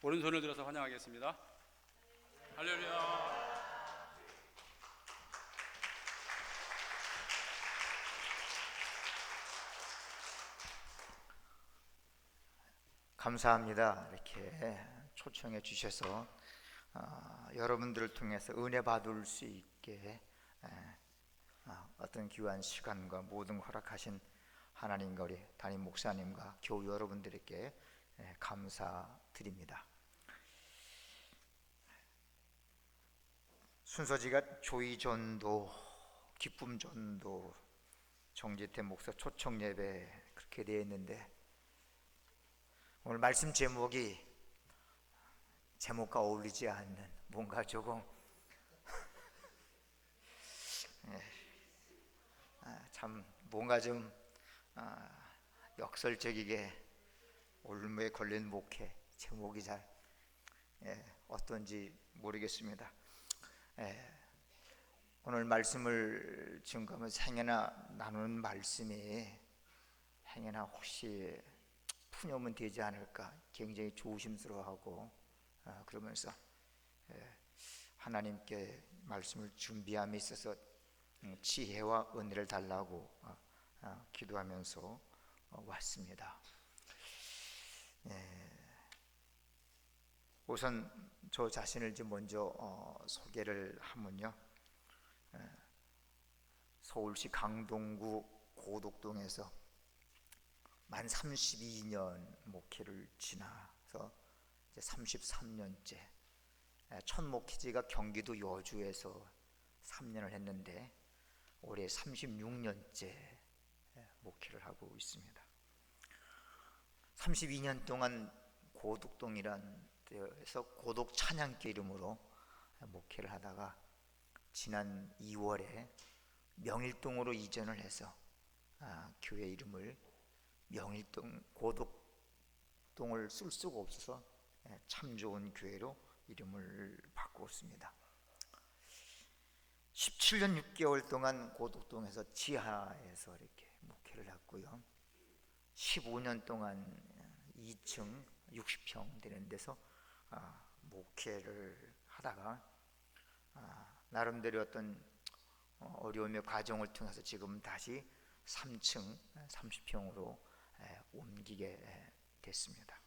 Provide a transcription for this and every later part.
오른손을 들어서 환영하겠습니다. 할렐루야. 감사합니다. 이렇게 초청해 주셔서 여러분들을 통해서 은혜 받을 수 있게 어떤 귀한 시간과 모든 허락하신 하나님과 우리 담임 목사님과 교우 여러분들에게 감사드립니다. 순서지가 조의전도, 기쁨전도, 정지태 목사 초청 예배 그렇게 되어 있는데, 오늘 말씀 제목이 제목과 어울리지 않는 뭔가 조금 참 뭔가 좀 역설적이게 올무에 걸린 목회 제목이 잘 어떤지 모르겠습니다. 오늘 말씀을 증거하면서 행여나 나누는 말씀이 행여나 혹시 푸념은 되지 않을까 굉장히 조심스러워하고 그러면서 하나님께 말씀을 준비함에 있어서 지혜와 은혜를 달라고 기도하면서 왔습니다. 우선 저 자신을 좀 먼저 소개를 하면요, 서울시 강동구 고덕동에서 만 32년 목회를 지나서 이제 33년째, 첫 목회지가 경기도 여주에서 3년을 했는데 올해 36년째 목회를 하고 있습니다. 32년 동안 고덕동이란 데에서 고덕 찬양교 이름으로 목회를 하다가 지난 2월에 명일동으로 이전을 해서 교회 이름을 명일동 고덕동을 쓸 수가 없어서 참 좋은 교회로 이름을 바꾸었습니다. 17년 6개월 동안 고덕동에서 지하에서 이렇게 목회를 했고요, 15년 동안 2층 60평 되는 데서 목회를 하다가 나름대로 어떤 어려움의 과정을 통해서 지금 다시 3층 30평으로 옮기게 됐습니다.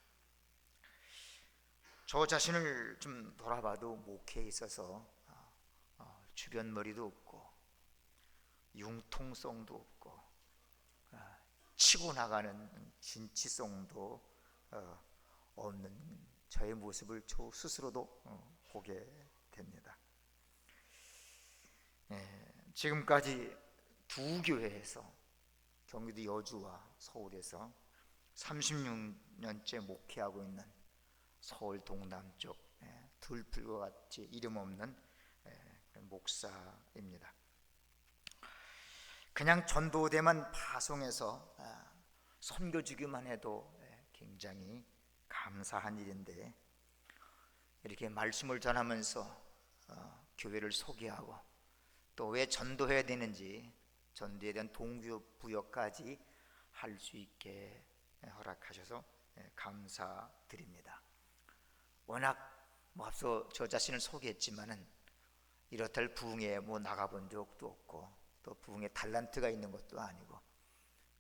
저 자신을 좀 돌아봐도 목회에 있어서 주변머리도 없고 융통성도 없고 치고 나가는 진취성도 없는 저의 모습을 저 스스로도 보게 됩니다. 지금까지 두 교회에서 경기도 여주와 서울에서 36년째 목회하고 있는 서울 동남쪽 들풀과 같이 이름 없는 목사입니다. 그냥 전도대만 파송해서 섬겨주기만 해도 굉장히 감사한 일인데, 이렇게 말씀을 전하면서 교회를 소개하고 또 왜 전도해야 되는지 전도에 대한 동기부여까지 할 수 있게 허락하셔서 감사드립니다. 워낙 앞서 저 자신을 소개했지만은 이렇다 할 부흥에 나가본 적도 없고 또 부흥에 달란트가 있는 것도 아니고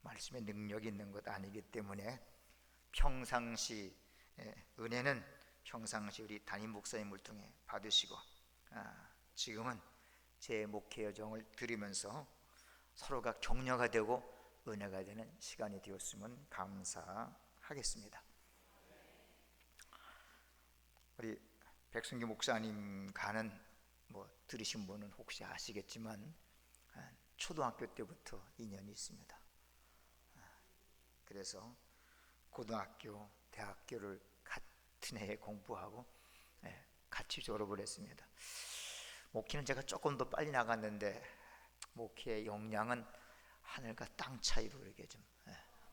말씀에 능력이 있는 것 아니기 때문에 평상시 은혜는 평상시 우리 담임 목사님을 통해 받으시고 지금은 제 목회 여정을 들으면서 서로가 격려가 되고 은혜가 되는 시간이 되었으면 감사하겠습니다. 우리 백승기 목사님과는 들으신 분은 혹시 아시겠지만 초등학교 때부터 인연이 있습니다. 그래서 고등학교, 대학교를 같은 해에 공부하고 같이 졸업을 했습니다. 목회는 제가 조금 더 빨리 나갔는데 목회의 역량은 하늘과 땅 차이로 이렇게 좀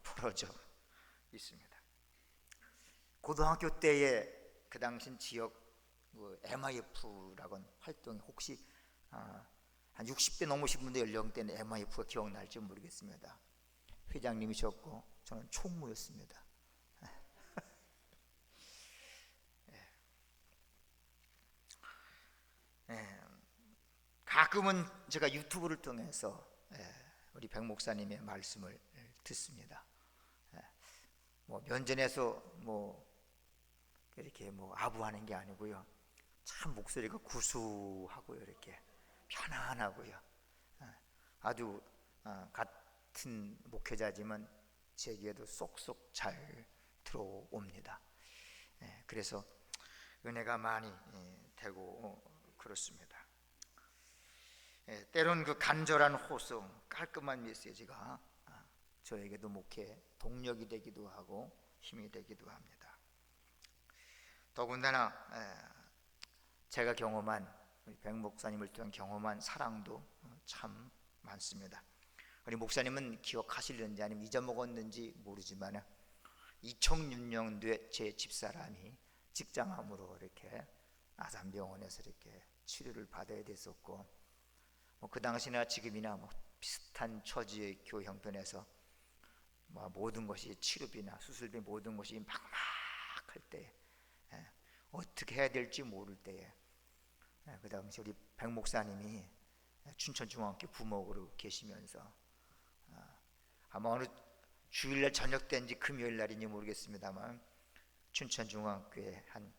벌어져 있습니다. 고등학교 때에 그 당시 지역 MIF라고 하는 활동이 혹시 한 60대 넘으신 분들 연령대는 MIF가 기억날지 모르겠습니다. 회장님이셨고 저는 총무였습니다. 가끔은 제가 유튜브를 통해서 우리 백 목사님의 말씀을 듣습니다. 뭐 면전에서 뭐 이렇게 뭐 아부하는 게 아니고요. 참 목소리가 구수하고요, 이렇게 편안하고요. 아주 같은 목회자지만 제게도 쏙쏙 잘 들어옵니다. 그래서 은혜가 많이 되고 그렇습니다. 때론 그 간절한 호소, 깔끔한 메시지가 저에게도 목회 동력이 되기도 하고 힘이 되기도 합니다. 더군다나 제가 경험한, 우리 백 목사님을 통한 경험한 사랑도 참 많습니다. 우리 목사님은 기억하시는지 아니면 잊어먹었는지 모르지만 2006년도에 제 집사람이 직장암으로 이렇게 아산병원에서 이렇게 치료를 받아야 됐었고, 그 당시나 지금이나 비슷한 처지의 교형편에서 모든 것이 치료비나 수술비 모든 것이 막막할 때, 어떻게 해야 될지 모를 때에 그 당시 우리 백 목사님이 춘천중앙교 부목으로 계시면서 아마 어느 주일날 저녁 때인지 금요일 날인지 모르겠습니다만 춘천중앙교에 한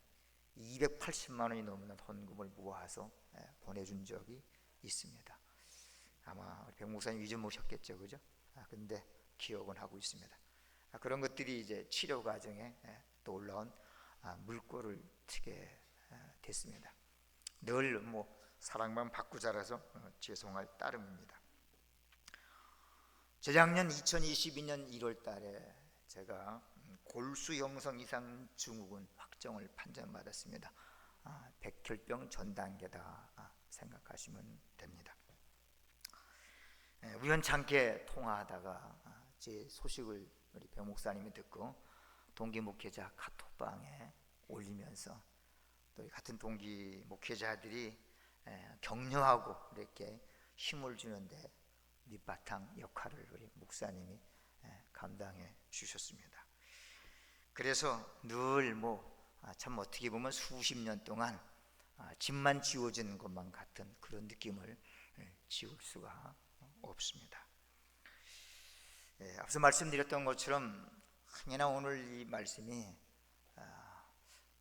280만 원이 넘는 헌금을 모아서 보내준 적이 있습니다. 아마 백 목사님 잊어먹으셨겠죠, 그죠? 근데 기억은 하고 있습니다. 그런 것들이 이제 치료 과정에 또 올라온 물꼬를 트게 됐습니다. 늘 사랑만 받고 자라서 죄송할 따름입니다. 재작년 2022년 1월 달에 제가 골수 형성 이상 증후군 확정을 판정받았습니다. 백혈병 전 단계다 생각하시면 됩니다. 우연찮게 통화하다가 제 소식을 우리 백 목사님이 듣고 동기 목회자 카톡방에 올리면서 또 같은 동기 목회자들이 격려하고 이렇게 힘을 주는데 밑바탕 역할을 우리 목사님이 감당해 주셨습니다. 그래서 늘 참 어떻게 보면 수십 년 동안 집만 지워지는 것만 같은 그런 느낌을 지울 수가 없습니다. 앞서 말씀드렸던 것처럼 항해나 오늘 이 말씀이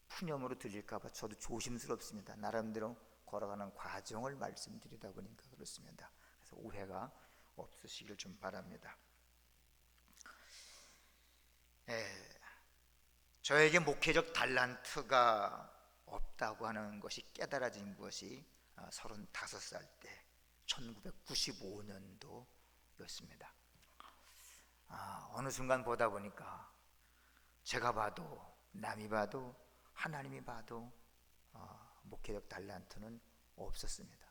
푸념으로 들릴까봐 저도 조심스럽습니다. 나름대로 걸어가는 과정을 말씀드리다 보니까 그렇습니다. 그래서 오해가 없으시길 좀 바랍니다. 저에게 목회적 달란트가 없다고 하는 것이 깨달아진 것이 35살 때 1995년도였습니다. 어느 순간 보다 보니까 제가 봐도 남이 봐도 하나님이 봐도 목회적 달란트는 없었습니다.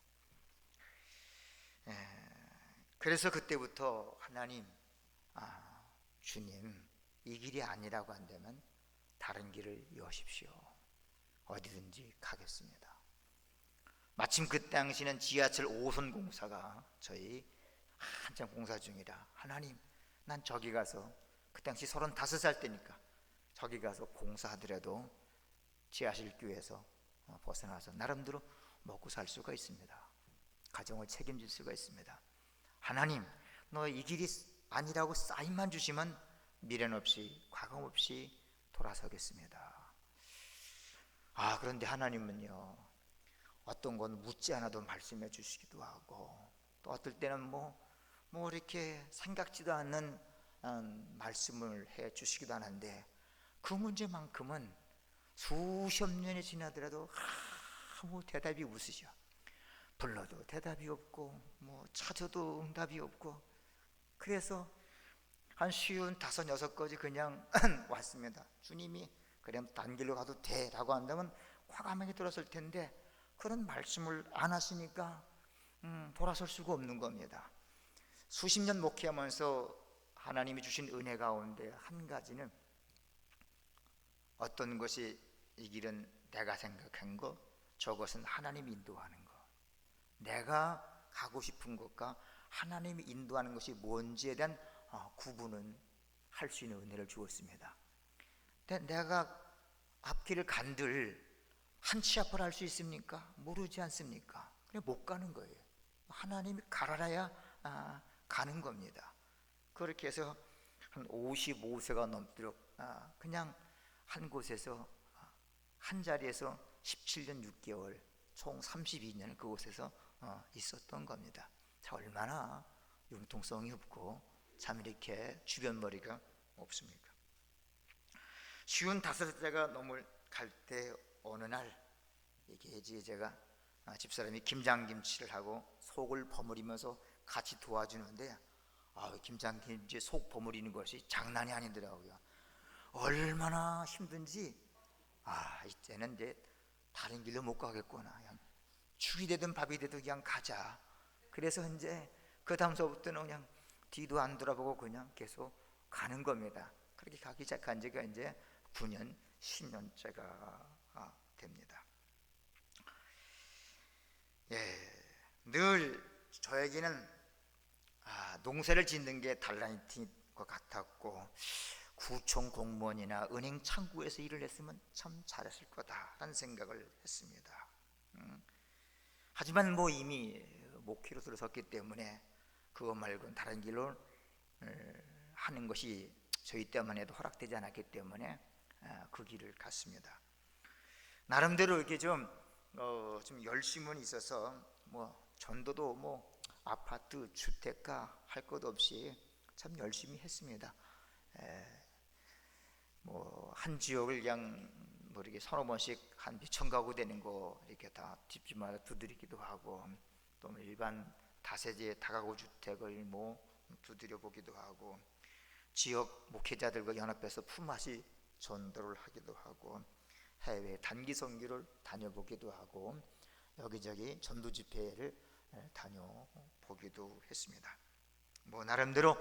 그래서 그때부터 하나님, 주님, 이 길이 아니라고 한다면 다른 길을 여십시오. 어디든지 가겠습니다. 마침 그 당시는 지하철 5선 공사가 저희 한참 공사 중이라 하나님, 난 저기 가서, 그 당시 35살 때니까 저기 가서 공사하더라도 지하실교에서 벗어나서 나름대로 먹고 살 수가 있습니다. 가정을 책임질 수가 있습니다. 하나님, 너 이 길이 아니라고 사인만 주시면 미련 없이 과감 없이 돌아서겠습니다. 그런데 하나님은요, 어떤 건 묻지 않아도 말씀해 주시기도 하고, 또 어떨 때는 이렇게 생각지도 않는 말씀을 해 주시기도 하는데, 그 문제만큼은 수십 년이 지나더라도 아무 대답이 없으셔. 불러도 대답이 없고 찾아도 응답이 없고, 그래서 한 55-6가지 그냥 왔습니다. 주님이 그럼 딴 길로 가도 돼 라고 한다면 과감하게 돌아설 텐데 그런 말씀을 안 하시니까 돌아설 수가 없는 겁니다. 수십 년 목회하면서 하나님이 주신 은혜 가운데 한 가지는, 어떤 것이 이 길은 내가 생각한 거, 저것은 하나님이 인도하는 거, 내가 가고 싶은 것과 하나님이 인도하는 것이 뭔지에 대한 구분은 할 수 있는 은혜를 주었습니다. 근데 내가 앞길을 간들 한 치 앞을 할 수 있습니까? 모르지 않습니까? 그냥 못 가는 거예요. 하나님이 가라라야 가는 겁니다. 그렇게 해서 한 55세가 넘도록 그냥 한 곳에서 한 자리에서 17년 6개월 총 32년을 그곳에서 있었던 겁니다. 자, 얼마나 융통성이 없고 참 이렇게 주변머리가 없습니까? 55세가 넘어갈 때 어느 날 이게 제가 집사람이 김장김치를 하고 속을 버무리면서 같이 도와주는데 김장김치 속 버무리는 것이 장난이 아니더라고요. 얼마나 힘든지 이제는 이제 다른 길로 못 가겠구나, 그냥 죽이 되든 밥이 되든 그냥 가자. 그래서 이제 그 다음서부터는 그냥 뒤도 안 돌아보고 그냥 계속 가는 겁니다. 그렇게 가기 시작한 지가 이제 9년 10년째가 됩니다. 늘 저에게는 농사를 짓는 게 달란트인 것 같았고, 구청 공무원이나 은행 창구에서 일을 했으면 참 잘했을 거다라는 생각을 했습니다. 하지만 이미 목회로 들어섰기 때문에 그거 말고는 다른 길로 하는 것이 저희 때만 해도 허락되지 않았기 때문에 그 길을 갔습니다. 나름대로 이렇게 좀 열심은 있어서 전도도 아파트 주택가 할 것 없이 참 열심히 했습니다. 한 지역을 그냥 이렇게 서너 번씩 한 몇천 가구 되는 거 이렇게 다 집집마다 두드리기도 하고, 또 일반 다세대 다가구 주택을 두드려 보기도 하고, 지역 목회자들과 연합해서 품앗이 전도를 하기도 하고, 해외 단기 선교를 다녀보기도 하고, 여기저기 전도 집회를 다녀보기도 했습니다. 나름대로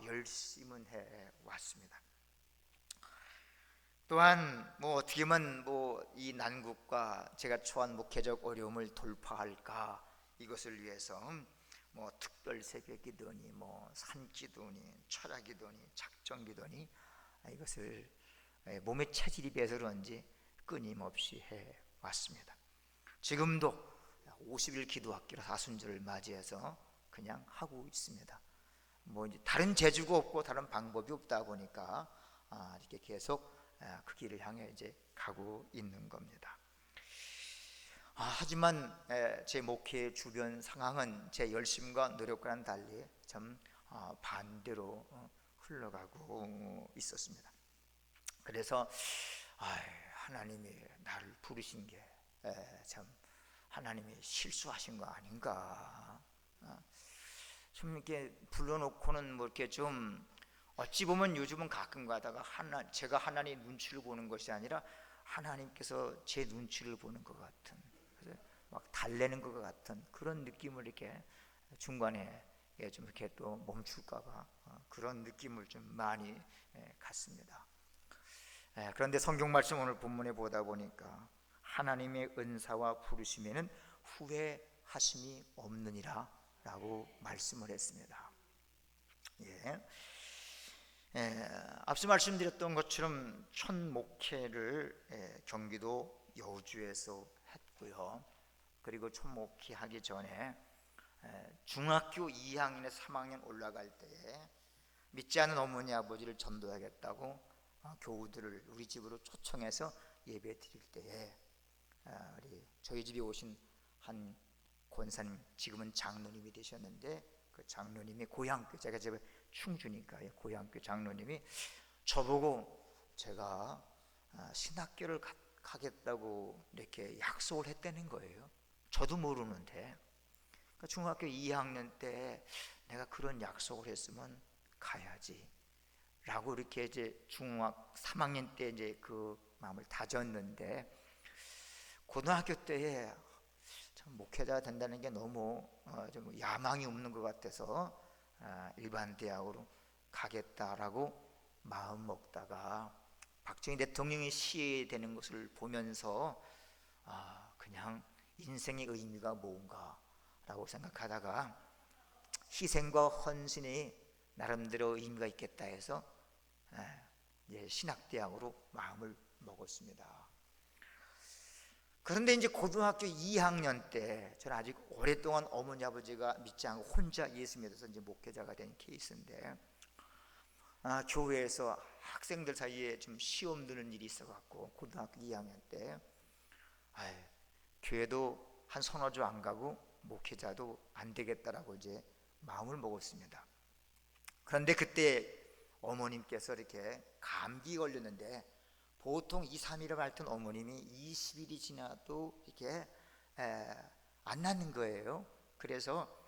열심은 해 왔습니다. 또한 어떻게 하면 이 난국과 제가 처한 목회적 어려움을 돌파할까, 이것을 위해서 특별 새벽기도니 산기도니 철야기도니 작정기도니 이것을 몸의 체질이 배서 그런지 끊임없이 해 왔습니다. 지금도 50일 기도학기로 사순절을 맞이해서 그냥 하고 있습니다. 이제 다른 재주가 없고 다른 방법이 없다 보니까 이렇게 계속 그 길을 향해 이제 가고 있는 겁니다. 하지만 제 목회 주변 상황은 제 열심과 노력과는 달리 참 반대로 흘러가고 있었습니다. 그래서 하나님이 나를 부르신 게 참 하나님이 실수하신 거 아닌가, 좀 이렇게 불러놓고는 이렇게 좀 어찌 보면 요즘은 가끔 가다가 제가 하나님 눈치를 보는 것이 아니라 하나님께서 제 눈치를 보는 것 같은, 그래서 막 달래는 것 같은 그런 느낌을 이렇게 중간에 좀 이렇게 또 멈출까봐 그런 느낌을 좀 많이 갖습니다. 그런데 성경 말씀 오늘 본문에 보다 보니까 하나님의 은사와 부르심에는 후회하심이 없느니라 라고 말씀을 했습니다. 앞서 말씀드렸던 것처럼 첫 목회를 경기도 여주에서 했고요. 그리고 첫 목회하기 전에 중학교 2학년에 3학년 올라갈 때에 믿지 않는 어머니 아버지를 전도하겠다고 교우들을 우리 집으로 초청해서 예배 드릴 때에 저희 집에 오신 한 권사님, 지금은 장로님이 되셨는데 그 장로님이 고향교, 제가 집에 충주니까 고향교 장로님이 저보고 제가 신학교를 가겠다고 이렇게 약속을 했다는 거예요. 저도 모르는데. 그러니까 중학교 2학년 때 내가 그런 약속을 했으면 가야지 라고 이렇게 이제 중학 3학년 때 이제 그 마음을 다졌는데, 고등학교 때에 참 목회자 된다는 게 너무 좀 야망이 없는 것 같아서 일반 대학으로 가겠다라고 마음 먹다가 박정희 대통령이 시해되는 것을 보면서 그냥 인생의 의미가 뭔가라고 생각하다가 희생과 헌신이 나름대로 의미가 있겠다 해서 이제 신학대학으로 마음을 먹었습니다. 그런데 이제 고등학교 2학년 때, 저는 아직 오랫동안 어머니 아버지가 믿지 않고 혼자 예수 믿어서 이제 목회자가 된 케이스인데, 교회에서 학생들 사이에 좀 시험 드는 일이 있어갖고 고등학교 2학년 때 교회도 한 서너 주 안 가고 목회자도 안 되겠다라고 이제 마음을 먹었습니다. 그런데 그때 어머님께서 이렇게 감기 걸렸는데, 보통 2, 3일을 앓던 어머님이 20일이 지나도 이렇게 안 낫는 거예요. 그래서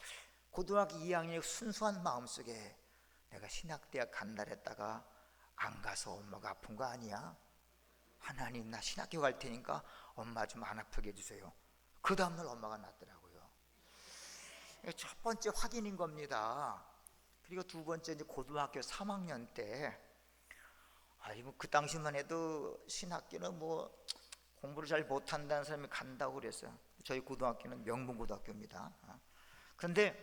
고등학교 2학년의 순수한 마음속에 내가 신학대학 간다 했다가 안 가서 엄마가 아픈 거 아니야? 하나님, 나 신학교 갈 테니까 엄마 좀 안 아프게 해주세요. 그 다음날 엄마가 낫더라고요. 첫 번째 확인인 겁니다. 그리고 두 번째, 이제 고등학교 3학년 때, 그 당시만 해도 신학교는 뭐 공부를 잘 못한다는 사람이 간다고 그랬어요. 저희 고등학교는 명문고등학교입니다. 그런데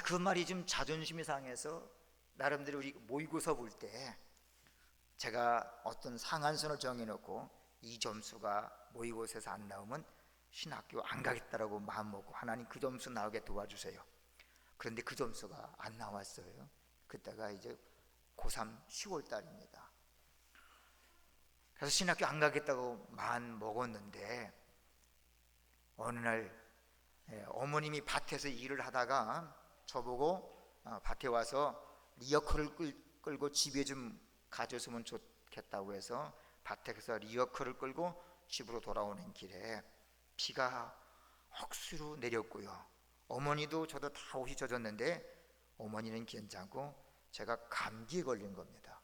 그 말이 좀 자존심이 상해서 나름대로 우리 모의고사 볼 때 제가 어떤 상한선을 정해놓고 이 점수가 모의고사에서 안 나오면 신학교 안 가겠다라고 마음먹고, 하나님 그 점수 나오게 도와주세요. 그런데 그 점수가 안 나왔어요. 그때가 이제 고3 10월 달입니다. 그래서 신학교 안 가겠다고 마음 먹었는데, 어느 날 어머님이 밭에서 일을 하다가 저보고 밭에 와서 리어커를 끌고 집에 좀 가져오면 좋겠다고 해서 밭에서 리어커를 끌고 집으로 돌아오는 길에 비가 억수로 내렸고요. 어머니도 저도 다 옷이 젖었는데 어머니는 괜찮고 제가 감기에 걸린 겁니다.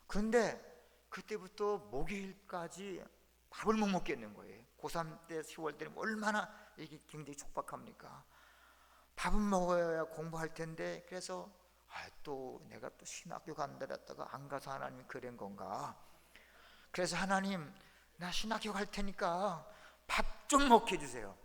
그런데 그때부터 목요일까지 밥을 못 먹겠는 거예요. 고3 때 10월 때는 얼마나 이게 굉장히 촉박합니까? 밥은 먹어야 공부할 텐데, 그래서 또 내가 또 신학교 간다 했다가 안 가서 하나님 그런 건가? 그래서 하나님, 나 신학교 갈 테니까 밥 좀 먹게 해주세요.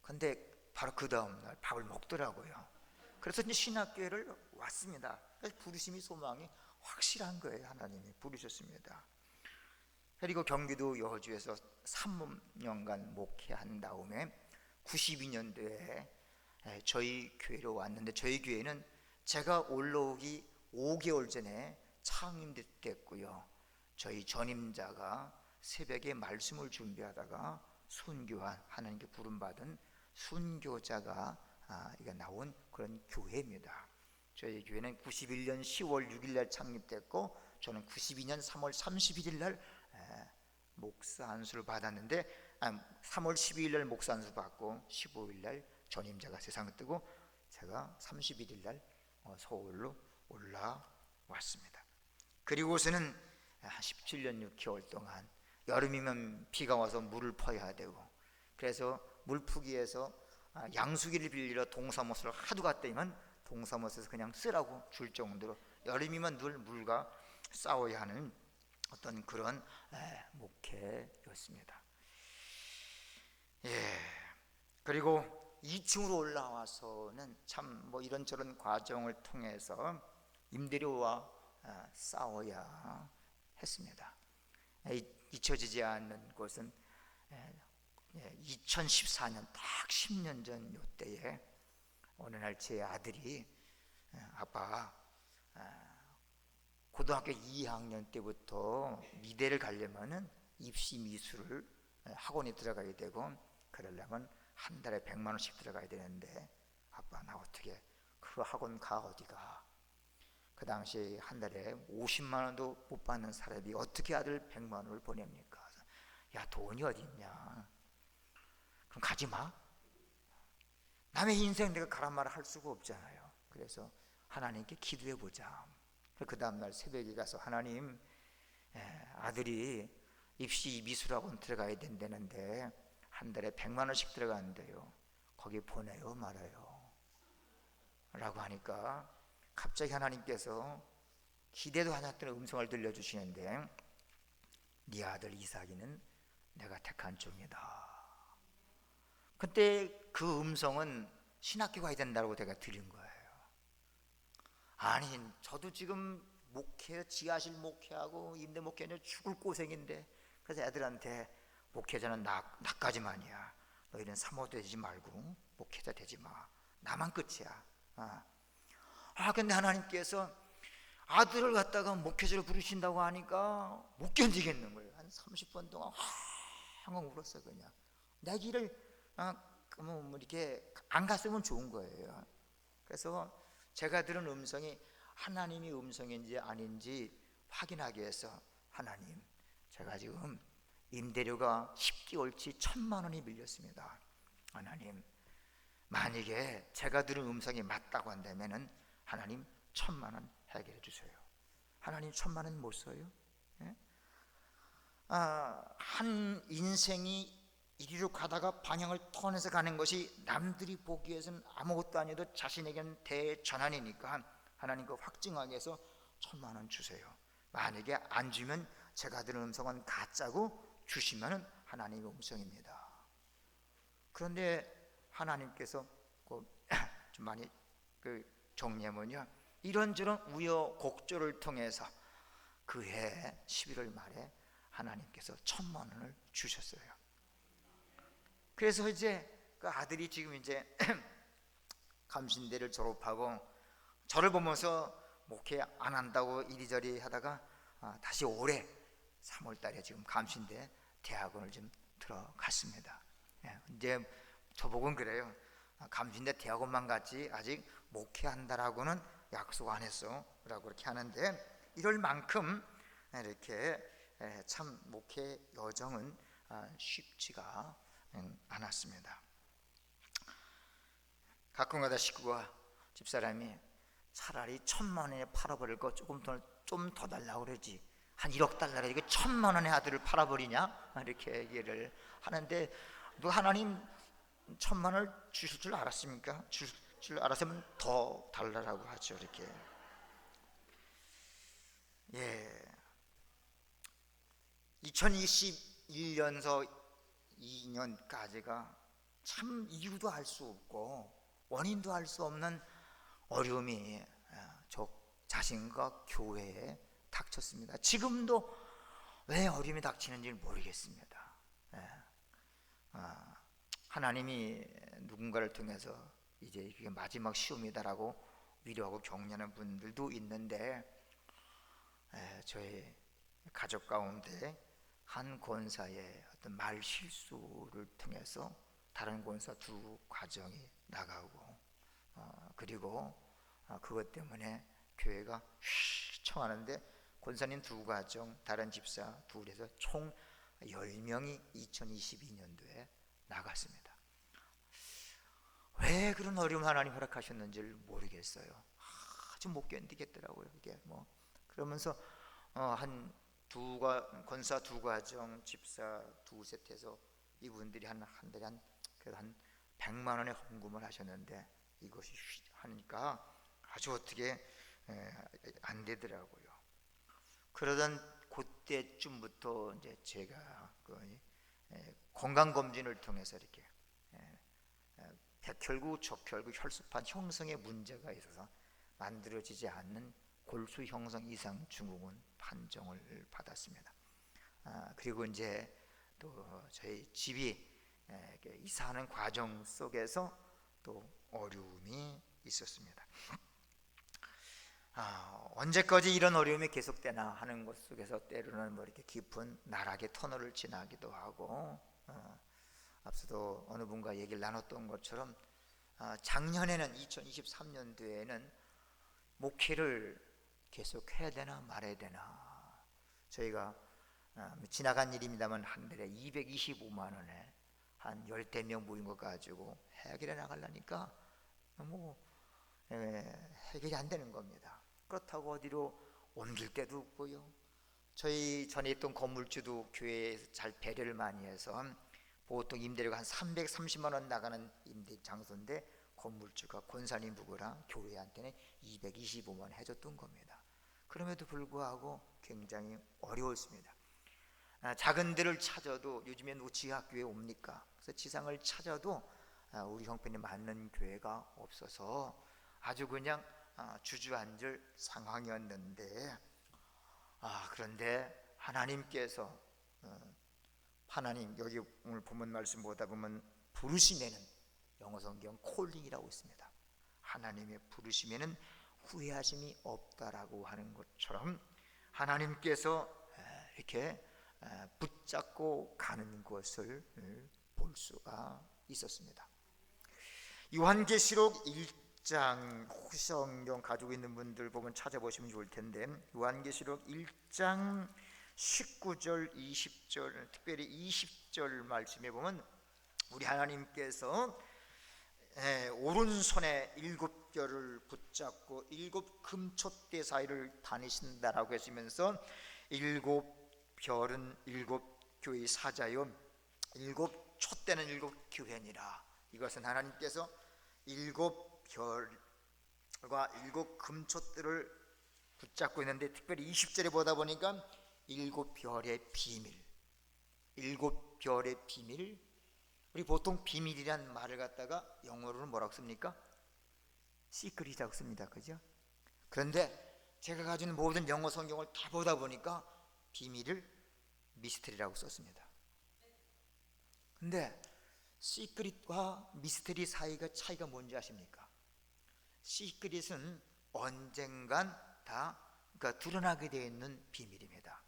근데 바로 그 다음날 밥을 먹더라고요. 그래서 이제 신학교를 왔습니다. 부르심이, 소망이 확실한 거예요. 하나님이 부르셨습니다. 그리고 경기도 여주에서 3년간 목회한 다음에 92년도에 저희 교회로 왔는데, 저희 교회는 제가 올라오기 5개월 전에 창립됐고요. 저희 전임자가 새벽에 말씀을 준비하다가 순교한, 하나님께 부름받은 순교자가 나온 그런 교회입니다. 저희 교회는 91년 10월 6일 날 창립됐고, 저는 92년 3월 31일 날 목사 안수를 받았는데, 3월 12일 날 목사 안수 받고 15일 날 전임자가 세상을 뜨고, 제가 31일 날 서울로 올라왔습니다. 그리고서는 한 17년 6개월 동안 여름이면 비가 와서 물을 퍼야 되고, 그래서 물푸기에서 양수기를 빌리러 동사무소를 하도 갔더니만 동사무소에서 그냥 쓰라고 줄 정도로 여름이면 늘 물과 싸워야 하는 어떤 그런 목회였습니다. 그리고 2층으로 올라와서는 참 뭐 이런저런 과정을 통해서 임대료와 싸워야 했습니다. 잊혀지지 않는 것은 2014년 딱 10년 전 요때에 어느 날 제 아들이 아빠, 고등학교 2학년 때부터 미대를 가려면은 입시 미술을 학원에 들어가야 되고, 그러려면 한 달에 100만 원씩 들어가야 되는데 아빠, 나 어떻게 그 학원 가? 어디가? 그 당시 한 달에 50만 원도 못 받는 사람이 어떻게 아들 100만 원을 보냅니까? 야, 돈이 어디 있냐? 그럼 가지 마. 남의 인생 내가 가란 말을 할 수가 없잖아요. 그래서 하나님께 기도해 보자. 그 다음날 새벽에 가서, 하나님, 아들이 입시 미술학원 들어가야 된다는데 한 달에 100만 원씩 들어가는데요, 거기 보내요 말아요? 라고 하니까 갑자기 하나님께서 기대도 않았던 음성을 들려주시는데, 네 아들 이삭이는 내가 택한 종이다. 그때 그 음성은 신학교 가야 된다고 제가 들은 거예요. 아니, 저도 지금 목회, 지하실 목회하고 임대 목회는 죽을 고생인데, 그래서 애들한테 목회자는 나까지만이야. 너희는 사모 되지 말고 목회자 되지 마. 나만 끝이야. 근데 하나님께서 아들을 갖다가 목회자로 부르신다고 하니까 못 견디겠는 거예요. 한 30분 동안 엉엉 울었어요. 그냥 내 길을 뭐 이렇게 안 갔으면 좋은 거예요. 그래서 제가 들은 음성이 하나님이 음성인지 아닌지 확인하기 위해서, 하나님, 제가 지금 임대료가 10개월치 1,000만 원이 밀렸습니다. 하나님, 만약에 제가 들은 음성이 맞다고 한다면은 하나님 1,000만 원 해결해 주세요. 하나님 1,000만 원 못 써요? 예? 한 인생이 이리로 가다가 방향을 턴해서 가는 것이 남들이 보기에서는 아무것도 아니어도 자신에게는 대전환이니까 하나님 그 확증하기 위해서 1,000만 원 주세요. 만약에 안 주면 제가 들은 음성은 가짜고 주시면 하나님의 음성입니다. 그런데 하나님께서 좀 많이 정리하면요, 이런저런 우여곡절을 통해서 그해 11월 말에 하나님께서 1,000만 원을 주셨어요. 그래서 이제 그 아들이 지금 이제 감신대를 졸업하고 저를 보면서 목회 안 한다고 이리저리 하다가 다시 올해 3월 달에 지금 감신대 대학원을 좀 들어갔습니다. 이제 저보고는 그래요. 감신대 대학원만 갔지 아직 목회한다라고는 약속 안 했어 라고 그렇게 하는데, 이럴 만큼 이렇게 참 목회 여정은 쉽지가 않았습니다. 가끔가다 식구가, 집사람이 차라리 1,000만 원에 팔아버릴 거 좀 더 달라고 그러지, 한 1억 달러래 이거 1,000만 원의 아들을 팔아버리냐, 이렇게 얘기를 하는데, 너 하나님 1,000만 원을 주실 줄 알았습니까? 주실 줄 알았으면 더 달라고 하죠. 이렇게. 2021년서 2년까지가 참 이유도 알 수 없고 원인도 알 수 없는 어려움이 저 자신과 교회에 닥쳤습니다. 지금도 왜 어려움이 닥치는지 모르겠습니다. 하나님이 누군가를 통해서 이제 이게 마지막 시험이다라고 위로하고 격려하는 분들도 있는데, 저희 가족 가운데 한 권사의 어떤 말 실수를 통해서 다른 권사 두 가정이 나가고, 그리고 그것 때문에 교회가 휘청하는데 권사님 두 가정, 다른 집사 둘에서 총 10명이 2022년도에 나갔습니다. 왜 그런 어려움 하나님 허락하셨는지를 모르겠어요. 아주 못 견디겠더라고요. 이게 그러면서 한 권사 두 가정, 집사 두셋 해서 이분들이 한 달에 한 100만 원의 헌금을 하셨는데, 이것이 하니까 아주 어떻게 안 되더라고요. 그러던 그때쯤부터 이제 제가 건강 검진을 통해서 이렇게 백혈구, 적혈구, 혈소판 형성에 문제가 있어서 만들어지지 않는 골수 형성 이상 증후군 판정을 받았습니다. 그리고 이제 또 저희 집이 이사하는 과정 속에서 또 어려움이 있었습니다. 언제까지 이런 어려움이 계속되나 하는 것 속에서 때로는 이렇게 깊은 나락의 터널을 지나기도 하고, 앞서도 어느 분과 얘기를 나눴던 것처럼 작년에는 2023년도에는 목회를 계속 해야 되나 말아야 되나, 저희가 지나간 일입니다만 한 달에 225만 원에 한 10명 모인 것 가지고 해결해 나가려니까 해결이 안 되는 겁니다. 그렇다고 어디로 옮길 데도 없고요. 저희 전에 있던 건물주도 교회에서 잘 배려를 많이 해서 보통 임대료가 한 330만 원 나가는 임대 장소인데 건물주가 권사님 부부랑 교회한테는 225만 원 해줬던 겁니다. 그럼에도 불구하고 굉장히 어려웠습니다. 작은 데를 찾아도 요즘에 지하교회 옵니까? 그래서 지상을 찾아도 우리 형편에 맞는 교회가 없어서 아주 그냥 주저앉을 상황이었는데, 그런데 하나님께서 하나님, 여기 오늘 본문 말씀 보다 보면 부르심에는, 영어 성경 콜링이라고 있습니다. 하나님의 부르심에는 후회하심이 없다라고 하는 것처럼 하나님께서 이렇게 붙잡고 가는 것을 볼 수가 있었습니다. 요한계시록 1장, 혹시 성경 가지고 있는 분들 보면 찾아보시면 좋을 텐데, 요한계시록 1장 19절, 20절, 특별히 20절 말씀에 보면 우리 하나님께서 오른손에 7별을 붙잡고 7금촛대 사이를 다니신다라고 했으면서 7별은 7교회의 사자요 7촛대는 7교회니라. 이것은 하나님께서 7별과 7금촛대를 붙잡고 있는데, 특별히 20절에 보다 보니까 7별의 비밀, 7별의 비밀. 우리 보통 비밀이란 말을 갖다가 영어로는 뭐라고 씁니까? 시크릿이라고 씁니다. 그죠? 그런데 제가 가진 모든 영어 성경을 다 보다 보니까 비밀을 미스터리라고 썼습니다. 근데 시크릿과 미스터리 사이가 차이가 뭔지 아십니까? 시크릿은 언젠간 다 드러나게 되어 있는 비밀입니다.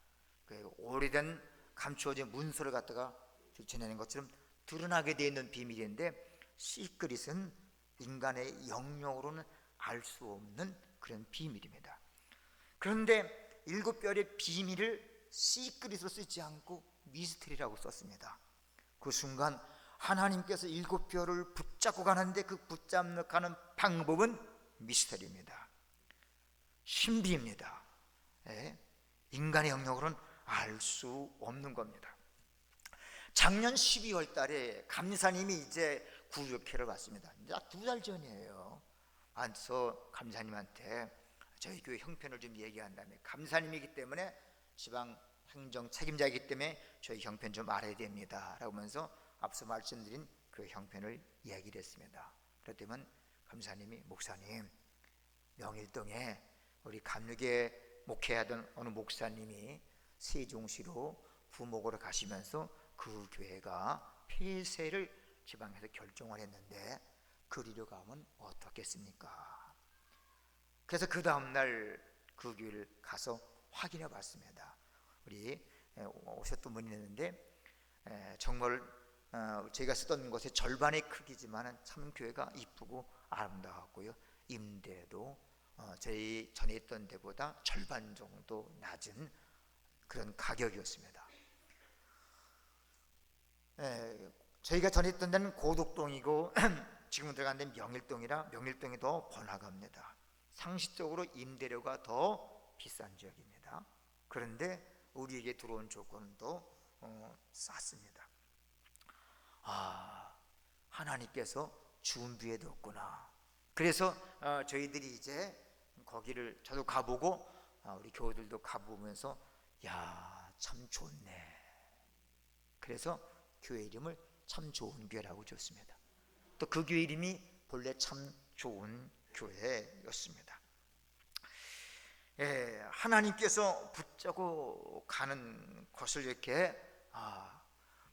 오래된 감추어진 문서를 갖다가 들춰내는 것처럼 드러나게 되어 있는 비밀인데, 시크릿은 인간의 영역으로는 알 수 없는 그런 비밀입니다. 그런데 7별의 비밀을 시크릿으로 쓰지 않고 미스터리라고 썼습니다. 그 순간 하나님께서 7별을 붙잡고 가는데 그 붙잡는 가는 방법은 미스터리입니다. 신비입니다. 인간의 영역으로는 알 수 없는 겁니다. 작년 12월 달에 감사님이 이제 구육회를 왔습니다. 이제 2달 전이에요. 와서 감사님한테 저희 교회 형편을 좀 얘기한 다음에, 감사님이기 때문에 지방 행정 책임자이기 때문에 저희 형편 좀 알아야 됩니다 라고 하면서 앞서 말씀드린 그 형편을 얘기를 했습니다. 그랬더니 감사님이, 목사님, 명일동에 우리 감육에 목회하던 어느 목사님이 세종시로 부목으로 가시면서 그 교회가 폐쇄를 지방에서 결정을 했는데 그리로 가면 어떻겠습니까? 그래서 그 다음날 그 교회를 가서 확인해 봤습니다. 우리 오셨던 분이 있는데 정말 제가 쓰던 것의 절반의 크기지만 참 교회가 이쁘고 아름다웠고요, 임대도 저희 전에 있던 데보다 절반 정도 낮은 그런 가격이었습니다. 저희가 전에 있던 데는 고덕동이고 지금 들어간 데는 명일동이라 명일동이 더 번화가입니다. 상식적으로 임대료가 더 비싼 지역입니다. 그런데 우리에게 들어온 조건은 더 쌌습니다. 하나님께서 준비해 뒀구나. 그래서 저희들이 이제 거기를 저도 가보고 우리 교우들도 가보면서 야, 참 좋네. 그래서 교회 이름을 참 좋은 교회라고 줬습니다. 또 그 교회 이름이 본래 참 좋은 교회였습니다. 하나님께서 붙잡고 가는 것을 이렇게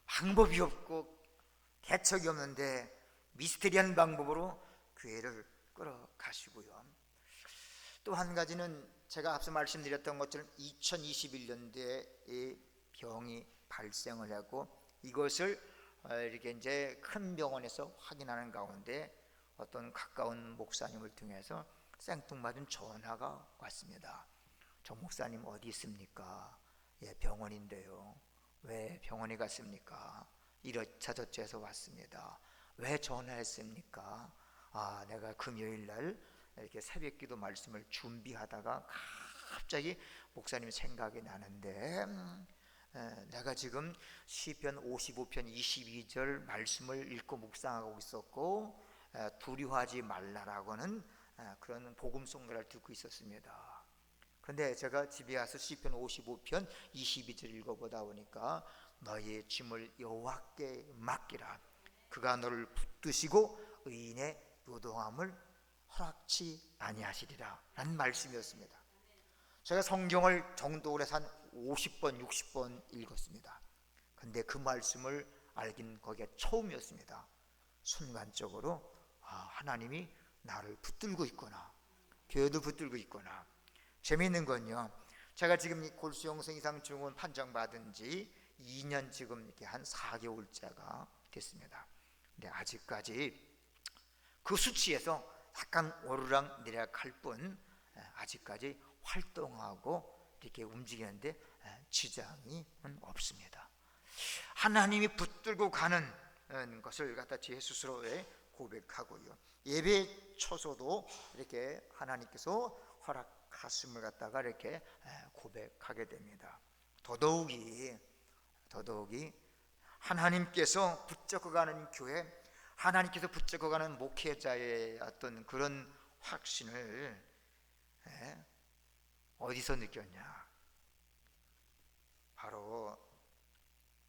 방법이 없고 대책이 없는데 미스테리한 방법으로 교회를 끌어가시고요. 또 한 가지는 제가 앞서 말씀드렸던 것처럼 2021년도에 병이 발생을 하고 이것을 이렇게 이제 큰 병원에서 확인하는 가운데 어떤 가까운 목사님을 통해서 생뚱맞은 전화가 왔습니다. 저 목사님 어디 있습니까? 예, 병원인데요. 왜 병원에 갔습니까? 이러저러해서 해서 왔습니다. 왜 전화했습니까? 내가 금요일날 이렇게 새벽기도 말씀을 준비하다가 갑자기 목사님 생각이 나는데 내가 지금 시편 55편 22절 말씀을 읽고 묵상하고 있었고 두려워하지 말라라고는 그런 복음송 노래를 듣고 있었습니다. 그런데 제가 집에 와서 시편 55편 22절 읽어보다 보니까 너희의 짐을 여호와께 맡기라. 그가 너를 붙드시고 의인의 요동함을 허락치 아니하시리라 라는 말씀이었습니다. 제가 성경을 정독을 해서 한 50번 60번 읽었습니다. 근데 그 말씀을 알긴 거기가 처음이었습니다. 순간적으로 하나님이 나를 붙들고 있구나, 교회도 붙들고 있구나. 재미있는 건요, 제가 지금 이 골수영성 이상 증후군 판정받은 지 2년 지금 이렇게 한 4개월째가 됐습니다. 근데 아직까지 그 수치에서 약간 오르락 내리락 할 뿐 아직까지 활동하고 이렇게 움직이는데 지장이 없습니다. 하나님이 붙들고 가는 것을 갖다 제 스스로에 고백하고요, 예배 초소도 이렇게 하나님께서 허락하심을 갖다가 이렇게 고백하게 됩니다. 더더욱이 하나님께서 붙잡고가는 교회, 하나님께서 붙잡고가는 목회자의 어떤 그런 확신을 어디서 느꼈냐? 바로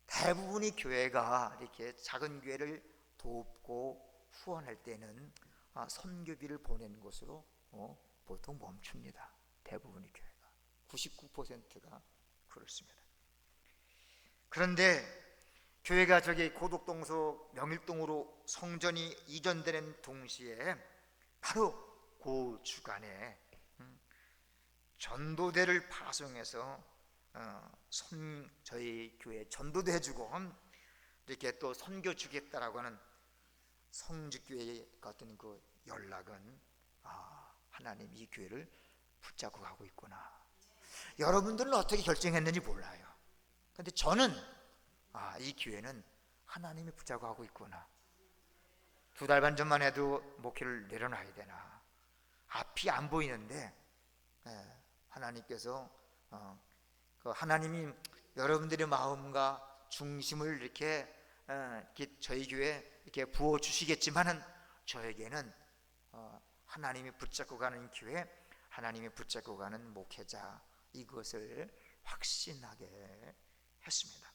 대부분의 교회가 이렇게 작은 교회를 돕고 후원할 때는 선교비를 보내는 것으로 보통 멈춥니다. 대부분의 교회가 99%가 그렇습니다. 그런데 교회가 저기 고덕동서 명일동으로 성전이 이전되는 동시에 바로 그 주간에 전도대를 파송해서 저희 교회 전도도 해주고 이렇게 또 선교 주겠다라고 하는 성직교회 같은 그 연락은 하나님 이 교회를 붙잡고 가고 있구나. 여러분들은 어떻게 결정했는지 몰라요. 근데 저는 이 교회는 하나님이 붙잡고 가고 있구나. 2달 반 전만 해도 목회를 내려놔야 되나, 앞이 안 보이는데 하나님께서 하나님이 여러분들의 마음과 중심을 이렇게 저희 교회에 이렇게 부어 주시겠지만은 저에게는 하나님이 붙잡고 가는 교회, 하나님이 붙잡고 가는 목회자, 이것을 확신하게 했습니다.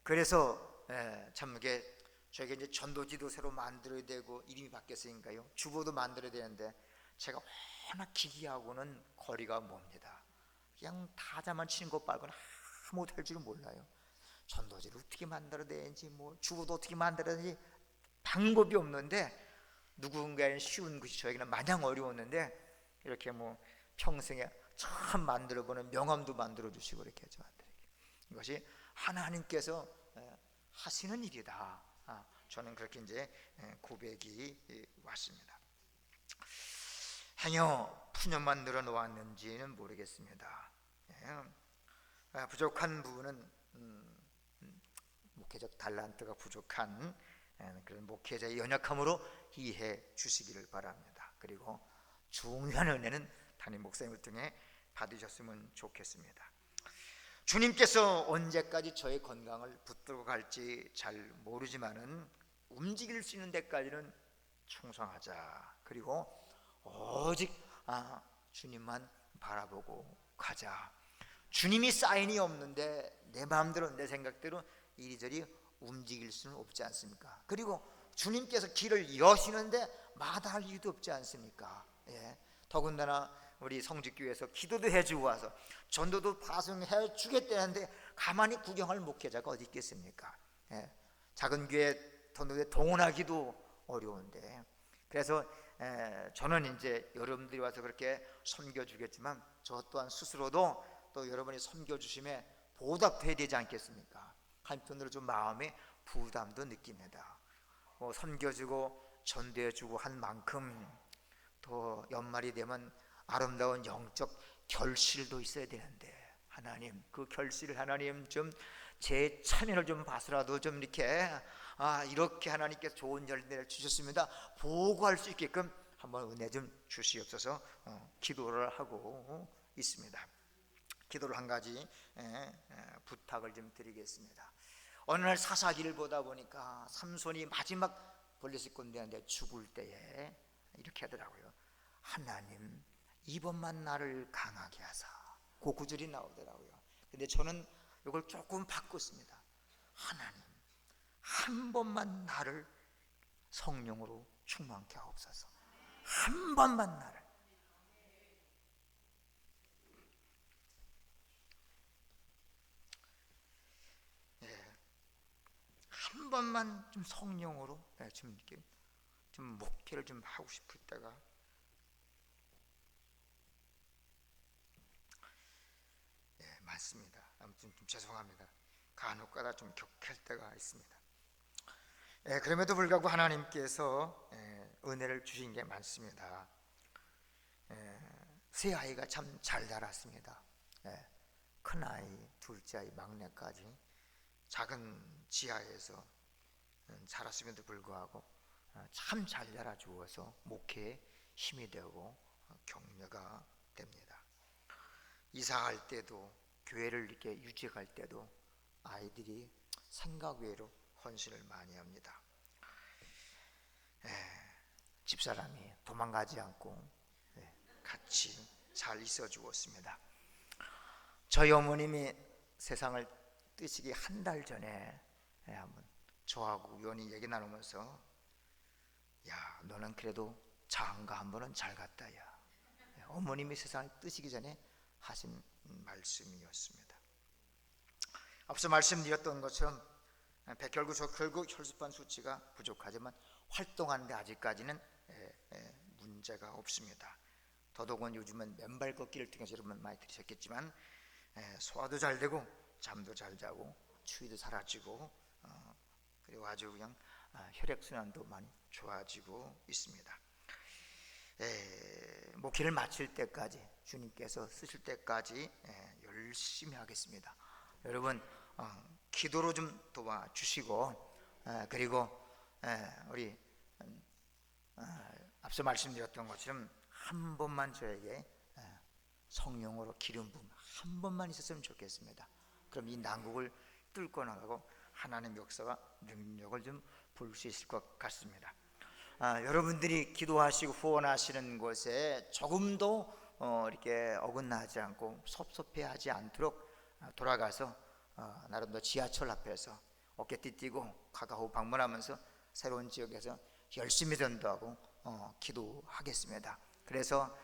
그래서 참 이게 저에게 이제 전도지도 새로 만들어야 되고 이름이 바뀌었으니까요, 주보도 만들어야 되는데 제가 워낙 기기하고는 거리가 멉니다. 그냥 타자만 치는 것 말고는 아무것도 할 줄은 몰라요. 전도지를 어떻게 만들어야 되는지, 뭐 주보도 어떻게 만들어야 되는지 방법이 없는데, 누군가는 쉬운 것이 저에게는 마냥 어려웠는데 이렇게 뭐 평생에 참 만들어보는 명함도 만들어 주시고 이렇게 저한테, 이것이 하나님께서 하시는 일이다. 저는 그렇게 이제 고백이 왔습니다. 행여 푸념만 늘어놓았는지는 모르겠습니다. 부족한 부분은 목회적 달란트가 부족한 그런 목회자의 연약함으로 이해해 주시기를 바랍니다. 그리고 중요한 은혜는 담임 목사님을 통해 받으셨으면 좋겠습니다. 주님께서 언제까지 저의 건강을 붙들고 갈지 잘 모르지만은 움직일 수 있는 데까지는 충성하자. 그리고 오직 주님만 바라보고 가자. 주님이 사인이 없는데 내 마음대로 내 생각대로 이리저리 움직일 수는 없지 않습니까? 그리고 주님께서 길을 여시는데 마다할 이유도 없지 않습니까? 더군다나 우리 성직교회에서 기도도 해주고 와서 전도도 파송해 주겠다는데 가만히 구경할 목회자가 어디 있겠습니까? 작은 교회 전도에 동원하기도 어려운데, 그래서 저는 이제 여러분들이 와서 그렇게 섬겨주겠지만 저 또한 스스로도 또 여러분이 섬겨주심에 보답해야 되지 않겠습니까? 한편으로 좀 마음의 부담도 느낍니다. 섬겨주고 전도해주고 한 만큼 또 연말이 되면 아름다운 영적 결실도 있어야 되는데, 하나님 그 결실을 하나님 좀 제 참여를 좀 봐서라도 좀 이렇게 이렇게 하나님께서 좋은 열매를 주셨습니다 보고할 수 있게끔 한번 은혜 좀 주시옵소서. 기도를 하고 있습니다. 기도를 한 가지 부탁을 좀 드리겠습니다. 어느 날 사사기를 보다 보니까 삼손이 마지막 블레셋 군대한테 죽을 때에 이렇게 하더라고요. 하나님 이번만 나를 강하게 하사, 그 구절이 나오더라고요. 근데 저는 이걸 조금 바꿨습니다. 하나님 한 번만 나를 성령으로 충만케 하옵소서. 한 번만 나를. 번만 좀 성령으로 좀 이렇게 좀 목회를 좀 하고 싶을 때가 많습니다. 아무튼 좀 죄송합니다. 간혹가다 좀 격할 때가 있습니다. 그럼에도 불구하고 하나님께서 은혜를 주신 게 많습니다. 세 아이가 참 잘 자랐습니다. 큰 아이, 둘째 아이, 막내까지 작은 지하에서 자랐음에도 불구하고 참 잘 자라주어서 목회에 힘이 되고 격려가 됩니다. 이사할 때도 교회를 이렇게 유지할 때도 아이들이 생각 외로 헌신을 많이 합니다. 집사람이 도망가지 않고 같이 잘 있어 주었습니다. 저희 어머님이 세상을 뜨시기 한 달 전에 한번 저하고 우연히 얘기 나누면서 야, 너는 그래도 장가 한 번은 잘 갔다. 야, 어머님이 세상을 뜨시기 전에 하신 말씀이었습니다. 앞서 말씀드렸던 것처럼 백혈구, 적혈구, 혈소판 수치가 부족하지만 활동하는데 아직까지는 문제가 없습니다. 더더군 요즘은 맨발 걷기를 통해서 여러분 많이 들으셨겠지만 소화도 잘 되고 잠도 잘 자고 추위도 사라지고 그리고 아주 그냥 혈액순환도 많이 좋아지고 있습니다. 목회를 마칠 때까지 주님께서 쓰실 때까지 열심히 하겠습니다. 여러분 기도로 좀 도와주시고 그리고 우리 앞서 말씀드렸던 것처럼 한 번만 저에게 성령으로 기름 부음 한 번만 있었으면 좋겠습니다. 그럼 이 난국을 뚫고 나가고 하나님의 역사가 능력을 좀 볼 수 있을 것 같습니다. 여러분들이 기도하시고 후원하시는 것에 조금도 이렇게 어긋나지 않고 섭섭해하지 않도록 돌아가서 나름대로 지하철 앞에서 어깨 띠띠고 가까우 방문하면서 새로운 지역에서 열심히 전도하고 기도하겠습니다. 그래서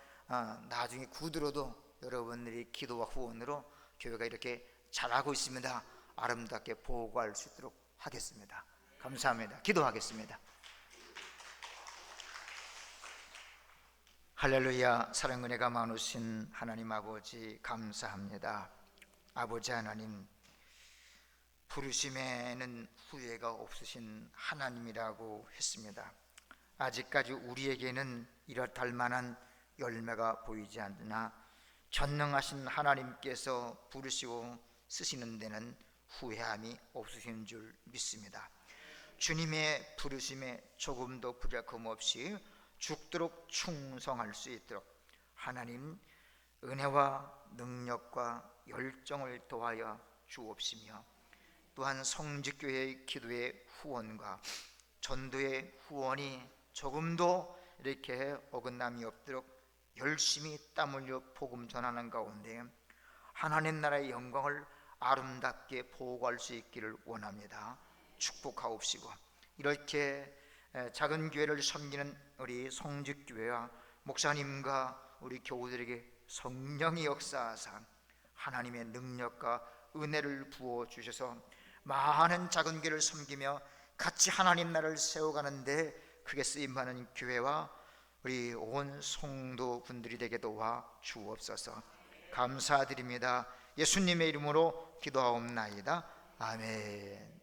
나중에 구두로도 여러분들이 기도와 후원으로 교회가 이렇게 잘하고 있습니다. 아름답게 보고할 수 있도록 하겠습니다. 감사합니다. 기도하겠습니다. 할렐루야. 사랑 은혜가 많으신 하나님 아버지 감사합니다. 아버지 하나님, 부르심에는 후회가 없으신 하나님이라고 했습니다. 아직까지 우리에게는 이렇다 만한 열매가 보이지 않으나 전능하신 하나님께서 부르시고 쓰시는 데는 후회함이 없으신 줄 믿습니다. 주님의 부르심에 조금도 부족함 없이 죽도록 충성할 수 있도록 하나님 은혜와 능력과 열정을 더하여 주옵시며 또한 성직교회의 기도의 후원과 전도의 후원이 조금도 이렇게 어긋남이 없도록 열심히 땀 흘려 복음 전하는 가운데 하나님 나라의 영광을 아름답게 보고할 수 있기를 원합니다. 축복하옵시고 이렇게 작은 교회를 섬기는 우리 성직교회와 목사님과 우리 교우들에게 성령의 역사하사 하나님의 능력과 은혜를 부어주셔서 많은 작은 교회를 섬기며 같이 하나님 나라를 세워가는데 크게 쓰임받는 교회와 우리 온 성도분들이 되게 도와 주옵소서. 감사드립니다. 예수님의 이름으로 기도하옵나이다. 아멘.